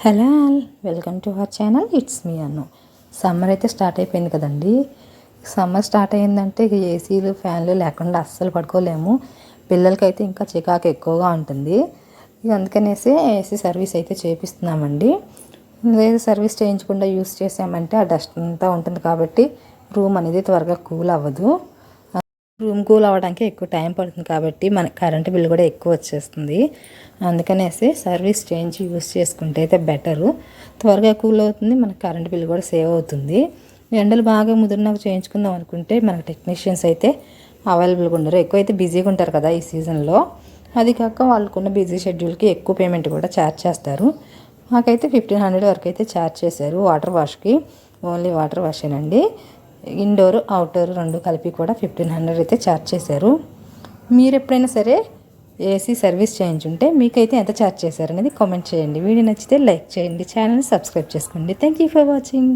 Hello all, welcome to our channel. It's me Annu. Summer అయితే start అయిపోయింది కదండి. Summer start అయిందంటే ఇక ఏసీలు ఫ్యాన్లు లేకుండా అస్సలు పడుకోలేము. పిల్లలకైతే ఇంకా చికాకు ఎక్కువగా ఉంటుంది. ఇక అందుకనేసి ఏసీ సర్వీస్ అయితే చేపిస్తున్నామండి. ఏసీ సర్వీస్ చేయించకుండా యూస్ చేసామంటే ఆ డస్ట్ అంతా ఉంటుంది కాబట్టి రూమ్ అనేది త్వరగా కూల్ అవ్వదు. రూమ్ కూల్ అవ్వడానికి ఎక్కువ టైం పడుతుంది కాబట్టి మనకి కరెంటు బిల్ కూడా ఎక్కువ వచ్చేస్తుంది. అందుకనేసి సర్వీస్ చేయించి యూస్ చేసుకుంటే అయితే బెటరు. త్వరగా కూల్ అవుతుంది, మనకి కరెంటు బిల్ కూడా సేవ్ అవుతుంది. ఎండలు బాగా ముదిరినాక చేయించుకుందాం అనుకుంటే మనకి టెక్నీషియన్స్ అయితే అవైలబుల్గా ఉండరు. ఎక్కువైతే బిజీగా ఉంటారు కదా ఈ సీజన్లో. అది కాక వాళ్ళకున్న బిజీ షెడ్యూల్కి ఎక్కువ పేమెంట్ కూడా ఛార్జ్ చేస్తారు. మాకైతే 1500 వరకు అయితే ఛార్జ్ చేశారు వాటర్ వాష్కి. ఓన్లీ వాటర్ వాషేనండి. ఇండోర్ అవుట్డోర్ రెండు కలిపి కూడా 1500 అయితే ఛార్జ్ చేశారు. మీరు ఎప్పుడైనా సరే ఏసీ సర్వీస్ చేయించుంటే మీకైతే ఎంత ఛార్జ్ చేశారనేది కామెంట్ చేయండి. వీడియో నచ్చితే లైక్ చేయండి, ఛానల్ని సబ్స్క్రైబ్ చేసుకోండి. Thank you for watching.